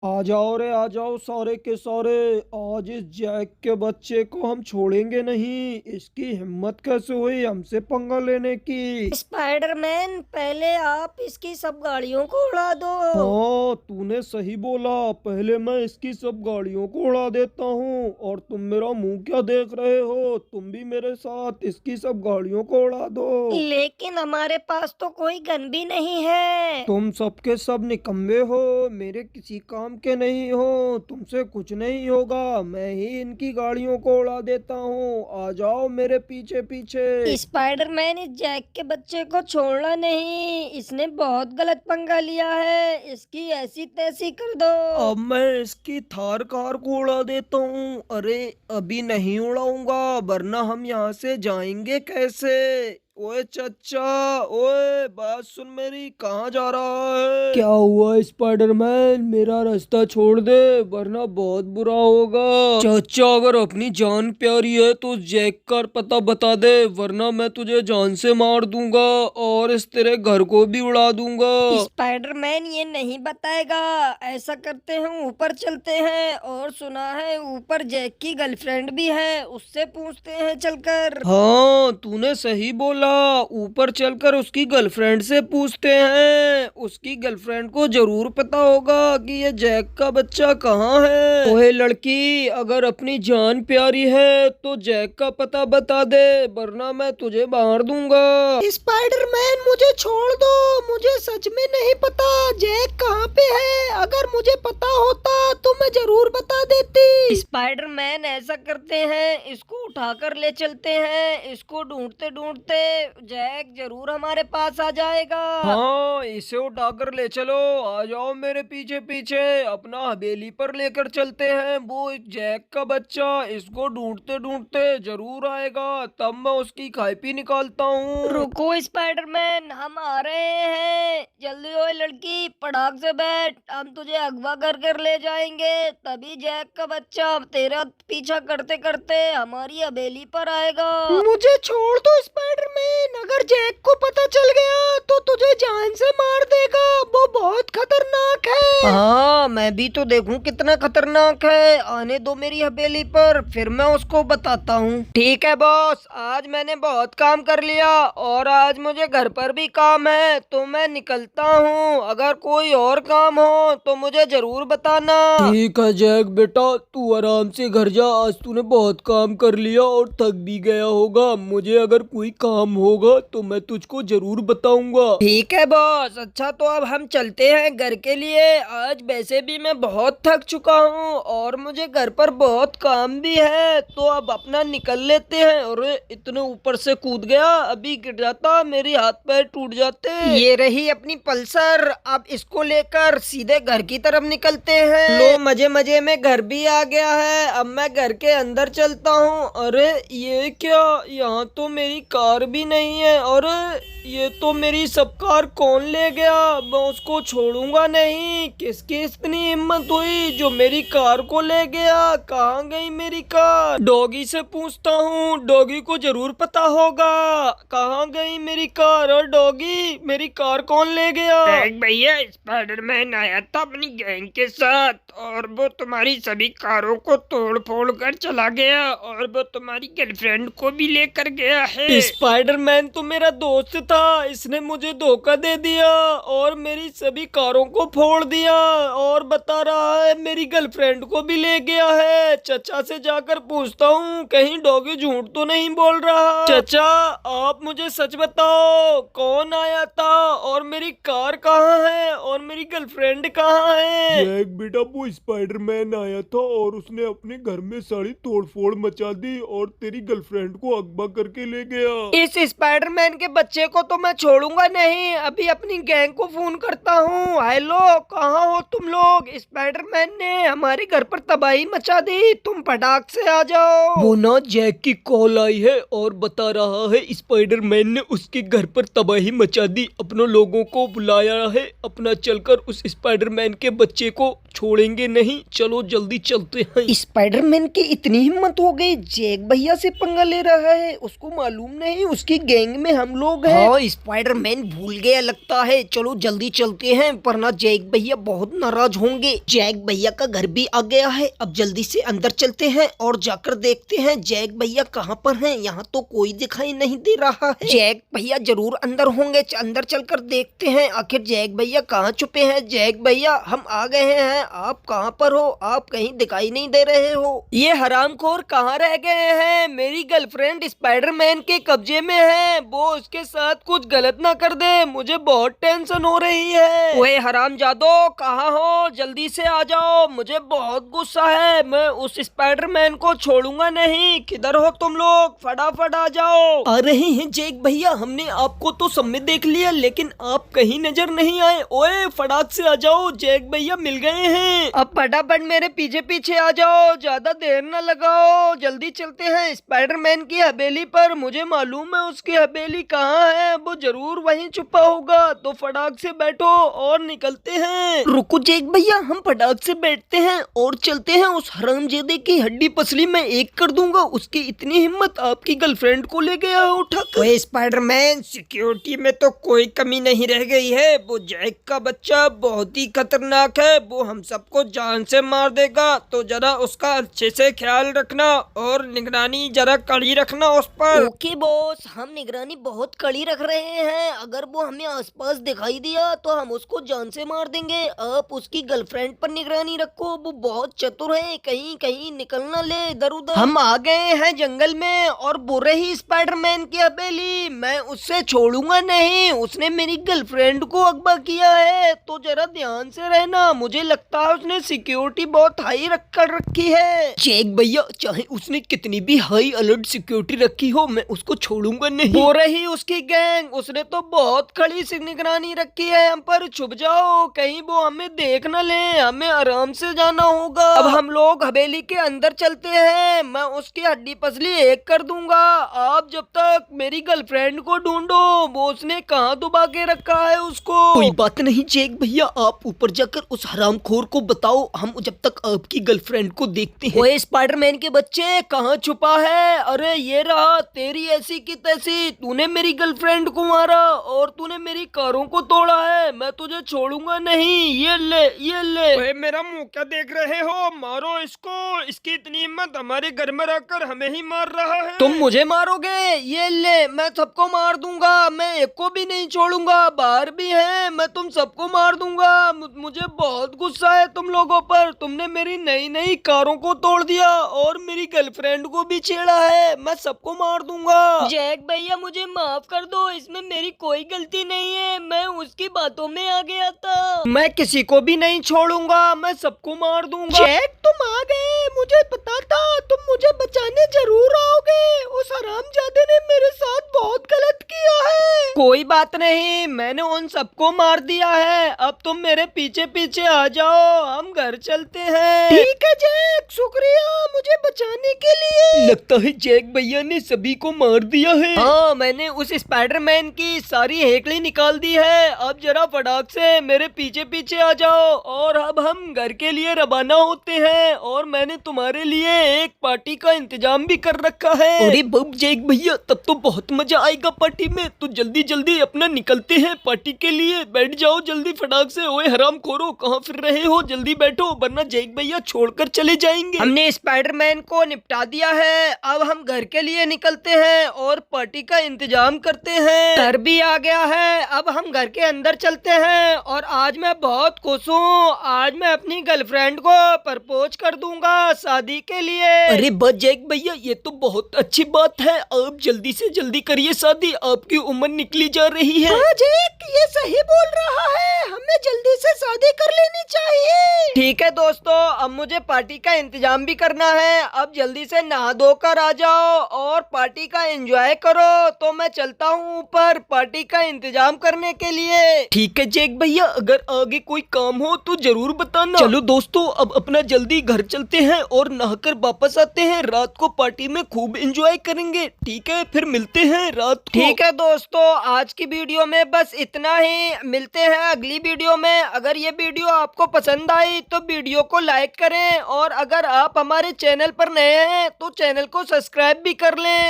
आ जाओ रे आ जाओ सारे के सारे। आज इस जैक के बच्चे को हम छोड़ेंगे नहीं। इसकी हिम्मत कैसे हुई हमसे पंगा लेने की। स्पाइडरमैन, पहले आप इसकी सब गाड़ियों को उड़ा दो। हाँ तूने सही बोला। पहले मैं इसकी सब गाड़ियों को उड़ा देता हूँ और तुम मेरा मुंह क्या देख रहे हो। तुम भी मेरे साथ इसकी सब गाड़ियों को उड़ा दो। लेकिन हमारे पास तो कोई गन भी नहीं है। तुम सबके सब निकम्मे हो, मेरे किसी काम के नहीं हो। तुमसे कुछ नहीं होगा, मैं ही इनकी गाड़ियों को उड़ा देता हूँ। आ जाओ मेरे पीछे पीछे। स्पाइडरमैन, इस जैक के बच्चे को छोड़ना नहीं। इसने बहुत गलत पंगा लिया है। इसकी ऐसी तैसी कर दो। अब मैं इसकी थार कार को उड़ा देता हूँ। अरे अभी नहीं उड़ाऊंगा, वरना हम यहाँ से जाएंगे कैसे। ओए चचा, ओए बात सुन मेरी, कहाँ जा रहा है। क्या हुआ स्पाइडरमैन, मेरा रास्ता छोड़ दे वरना बहुत बुरा होगा। चाचा अगर अपनी जान प्यारी है तो जैक का पता बता दे, वरना मैं तुझे जान से मार दूंगा और इस तेरे घर को भी उड़ा दूंगा। स्पाइडरमैन ये नहीं बताएगा। ऐसा करते हैं, ऊपर चलते हैं। और सुना है ऊपर जैक की गर्लफ्रेंड भी है, उससे पूछते हैं चलकर। हाँ तूने सही बोला, ऊपर चलकर उसकी गर्लफ्रेंड से पूछते हैं। उसकी गर्लफ्रेंड को जरूर पता होगा कि ये जैक का बच्चा कहाँ है। ओए लड़की, अगर अपनी जान प्यारी है तो जैक का पता बता दे, वरना मैं तुझे मार दूंगा। स्पाइडरमैन मुझे छोड़ दो, मुझे सच में नहीं पता जैक कहाँ पे है। अगर मुझे पता होता तो मैं जरूर बता देती। स्पाइडरमैन, ऐसा करते हैं, इसको उठाकर ले चलते हैं। इसको ढूंढते ढूंढते जैक जरूर हमारे पास आ जाएगा। हाँ इसे उठाकर ले चलो। आ जाओ मेरे पीछे पीछे, अपना हवेली पर लेकर चलते हैं। वो एक जैक का बच्चा इसको ढूंढते ढूंढते जरूर आएगा, तब मैं उसकी खाई निकालता हूँ। रुको स्पाइडरमैन, हम आ रहे हैं। जल्दी हो लड़की, पटाख से बैठ, हम तुझे अगवा कर कर ले जाएंगे। तभी जैक का बच्चा तेरा पीछा करते करते हमारी हवेली पर आएगा। मुझे छोड़ दो स्पाइडरमैन, अगर जैक को पता चल गया तो तुझे जान से मार देगा। वो बहुत खतरनाक है। हाँ, मैं भी तो देखूं कितना खतरनाक है। आने दो मेरी हवेली पर, फिर मैं उसको बताता हूँ। ठीक है बॉस, आज मैंने बहुत काम कर लिया और आज मुझे घर पर भी काम है, तो मैं निकलता हूँ। अगर कोई और काम हो तो मुझे जरूर बताना। ठीक है जैक बेटा, तू आराम से घर जा। आज तूने बहुत काम कर लिया और थक भी गया होगा। मुझे अगर कोई काम होगा तो मैं तुझको जरूर बताऊंगा। ठीक है बॉस। अच्छा तो अब हम चलते हैं घर के लिए। आज वैसे भी मैं बहुत थक चुका हूँ और मुझे घर पर बहुत काम भी है, तो अब अपना निकल लेते हैं। और इतने ऊपर से कूद गया, अभी गिर जाता मेरी हाथ पैर टूट जाते। ये रही अपनी पल्सर, अब इसको लेकर सीधे घर की तरफ निकलते हैं। लो मजे मजे में घर भी आ गया है। अब मैं घर के अंदर चलता हूँ। अरे ये क्या, यहाँ तो मेरी कार भी नहीं है। अरे ये तो मेरी सब कार कौन ले गया। मैं उसको छोड़ूंगा नहीं। किसकी इतनी हिम्मत हुई जो मेरी कार को ले गया। कहाँ गई मेरी कार। डॉगी से पूछता हूँ, डॉगी को जरूर पता होगा कहाँ गई मेरी कार। और डॉगी, मेरी कार कौन ले गया। देख भैया, स्पाइडरमैन आया था अपनी गैंग के साथ और वो तुम्हारी सभी कारों को तोड़ फोड़ कर चला गया और वो तुम्हारी गर्लफ्रेंड को भी लेकर गया है। स्पाइडरमैन तो मेरा दोस्त था, इसने मुझे धोखा दे दिया और मेरी सभी कारों को फोड़ दिया और बता रहा है मेरी गर्लफ्रेंड को भी ले गया है। चचा से जाकर पूछता हूँ कहीं डॉगी झूठ तो नहीं बोल रहा। चचा आप मुझे सच बताओ, कौन आया था और मेरी कार कहाँ है और मेरी गर्लफ्रेंड कहाँ है। जैक बेटा, वो स्पाइडरमैन आया था और उसने अपने घर में सारी तोड़फोड़ मचा दी और तेरी गर्लफ्रेंड को अगवा करके ले गया। इस स्पाइडरमैन के बच्चे को तो मैं छोड़ूंगा नहीं। अभी अपनी गैंग को फोन करता हूँ। हेलो, कहाँ हो तुम लोग। स्पाइडरमैन ने हमारे घर पर तबाही मचा दी, तुम फटाक से आ जाओ। वो ना जैक की कॉल आई है और बता रहा है स्पाइडरमैन ने उसके घर पर तबाही मचा दी, अपनों लोगों को बुलाया है। अपना चलकर उस स्पाइडरमैन के बच्चे को छोड़ेंगे नहीं। चलो जल्दी चलते हैं। स्पाइडरमैन की इतनी हिम्मत हो गई, जैक भैया से पंगा ले रहा है। उसको मालूम नहीं उसकी उसकी गैंग में हम लोग हैं। हाँ, स्पाइडरमैन भूल गया लगता है। चलो जल्दी चलते हैं वरना जैक भैया बहुत नाराज होंगे। जैक भैया का घर भी आ गया है। अब जल्दी से अंदर चलते हैं और जाकर देखते हैं जैक भैया कहाँ पर हैं। यहाँ तो कोई दिखाई नहीं दे रहा है। जैक भैया जरूर अंदर होंगे। अंदर चलकर देखते हैं आखिर जैक भैया कहाँ छुपे हैं। जैक भैया हम आ गए हैं, आप कहाँ पर हो? आप कहीं दिखाई नहीं दे रहे हो। ये हरामखोर कहाँ रह गए हैं? मेरी गर्लफ्रेंड स्पाइडरमैन के कब्जे में है, वो उसके साथ कुछ गलत ना कर दे, मुझे बहुत टेंशन हो रही है। ओए हरामजादो कहाँ हो? जल्दी से आ जाओ, मुझे बहुत गुस्सा है। मैं उस स्पाइडरमैन को छोड़ूंगा नहीं। किधर हो तुम लोग? फटाफट आ जाओ। आ रहे हैं जैक भैया, हमने आपको तो सब में देख लिया लेकिन आप कहीं नजर नहीं आए। ओए फटाक से आ जाओ, जैक भैया मिल गए हैं। अब फटाफट मेरे पीछे पीछे आ जाओ, ज्यादा देर न लगाओ। जल्दी चलते हैं स्पाइडरमैन की हवेली पर। मुझे मालूम है उसकी हवेली कहाँ है, वो जरूर वहीं छुपा होगा। तो फटाक से बैठो और निकलते हैं। रुको जैक भैया, हम फटाक से बैठते हैं और चलते हैं। उस हरामजादे की हड्डी पसली मैं एक कर दूंगा। उसकी इतनी हिम्मत, आपकी गर्लफ्रेंड को ले गया उठक। ओए स्पाइडरमैन, सिक्योरिटी में तो कोई कमी नहीं रह गई है। वो जैक का बच्चा बहुत ही खतरनाक है, वो हम सबको जान से मार देगा। तो जरा उसका अच्छे से ख्याल रखना और निगरानी जरा कड़ी रखना उस पर। ओके बॉस, हम निगरानी बहुत कड़ी रख रहे हैं। अगर वो हमें आसपास दिखाई दिया तो हम उसको जान से मार देंगे। आप उसकी गर्लफ्रेंड पर निगरानी रखो, वो बहुत चतुर है, कहीं कहीं निकल ना ले इधर उधर। हम आ गए हैं जंगल में और बुरे ही स्पाइडरमैन की हवेली। मैं उससे छोड़ूंगा नहीं, उसने मेरी गर्लफ्रेंड को अगवा किया है। तो जरा ध्यान से रहना, मुझे लगता है उसने सिक्योरिटी बहुत हाई रख कर रखी है। जैक भैया, चाहे उसने कितनी भी हाई अलर्ट सिक्योरिटी रखी हो, मैं उसको छोड़ूंगा नहीं। हो रही उसकी गैंग, उसने तो बहुत कड़ी सी निगरानी रखी है हम पर। छुप जाओ, कहीं वो हमें देख न ले। हमें आराम से जाना होगा। अब हम लोग हवेली के अंदर चलते हैं। मैं उसकी हड्डी पसली एक कर दूंगा। आप जब तक मेरी गर्लफ्रेंड को ढूंढो, वो उसने कहाँ दबा के रखा है उसको। कोई बात नहीं जैक भैया, आप ऊपर जाकर उस हरामखोर को बताओ, हम जब तक आपकी गर्लफ्रेंड को देखते हैं। ओए स्पाइडरमैन के बच्चे, कहाँ छुपा है? अरे ये रहा, तेरी ऐसी की तैसी। तूने मेरी गर्लफ्रेंड को मारा और तूने मेरी कारों को तोड़ा है। मैं तुझे छोड़ूंगा नहीं। ये ले, ये ले। ओए मेरा मुंह क्या देख रहे हो? मारो इसको, इसकी इतनी हिम्मत, हमारे घर में रहकर हमें ही मार रहा है। तुम मुझे मारोगे? ये ले, मैं सबको मार दूंगा। मैं एक को भी नहीं छोड़ूंगा। बाहर भी है, मैं तुम सबको मार दूंगा। मुझे बहुत गुस्सा है तुम लोगों पर। तुमने मेरी नई नई कारों को तोड़ दिया और मेरी गर्लफ्रेंड को भी छेड़ा है। मैं सबको मार दूंगा। जैक भैया मुझे माफ कर दो, इसमें मेरी कोई गलती नहीं है। मैं उसकी बातों में आ गया था। मैं किसी को भी नहीं छोड़ूंगा, मैं सबको मार दूंगा। जैक तुम आ गए, मुझे पता था तुम मुझे बचाने जरूर आओगे। उस हरामजादे ने मेरे साथ बहुत गलत किया है। कोई बात नहीं, मैंने उन सबको मार दिया है। अब तुम मेरे पीछे पीछे आ जाओ, हम घर चलते हैं। ठीक है जैक, शुक्रिया मुझे बचाने के लिए। लगता है जैक भैया ने सभी को मार दिया है। हाँ, मैंने उस स्पाइडरमैन की सारी हेकड़ी निकाल दी है। अब जरा फटाक से मेरे पीछे पीछे आ जाओ और अब हम घर के लिए रवाना होते हैं। और मैंने तुम्हारे लिए एक पार्टी का इंतजाम भी कर रखा है। अरे बब जैक भैया, तब तो बहुत मजा आएगा पार्टी में। तो जल्दी जल्दी अपना निकलते हैं पार्टी के लिए। बैठ जाओ जल्दी फटाक से। ओए हरामखोरो, कहाँ फिर रहे हो? जल्दी बैठो वरना जैक भैया छोड़कर चले जाएंगे। हमने स्पाइडरमैन को निपटा दिया है। अब हम घर के लिए निकलते हैं और पार्टी का इंतजाम करते हैं। घर भी आ गया है, अब हम घर के अंदर चलते हैं। और आज मैं बहुत खुश हूँ। आज मैं अपनी गर्लफ्रेंड को प्रपोज कर दूंगा शादी के लिए। अरे बस जैक भैया, ये तो बहुत अच्छी बात है। आप जल्दी से जल्दी करिए शादी, आपकी उम्र निकली जा रही है। हाँ जैक, ये सही बोल रहा है, हमें जल्दी से शादी कर लेनी चाहिए। ठीक है दोस्तों, अब मुझे पार्टी का इंतजाम भी करना है। अब जल्दी से नहा धोकर आ जाओ और पार्टी का एंजॉय करो। तो मैं चलता हूँ ऊपर पार्टी का इंतजाम करने के लिए। ठीक है जैक भैया, अगर आगे कोई काम हो तो जरूर बताना। चलो दोस्तों, अब अपना जल्दी घर चलते हैं और नहाकर वापस आते हैं। रात को पार्टी में खूब एंजॉय करेंगे। ठीक है, फिर मिलते हैं रात को। ठीक है दोस्तों, आज की वीडियो में बस इतना ही। मिलते हैं अगली वीडियो में। अगर ये वीडियो आपको पसंद आई तो वीडियो को लाइक करें और अगर आप हमारे चैनल पर नए हैं तो चैनल को सब्सक्राइब भी कर लें।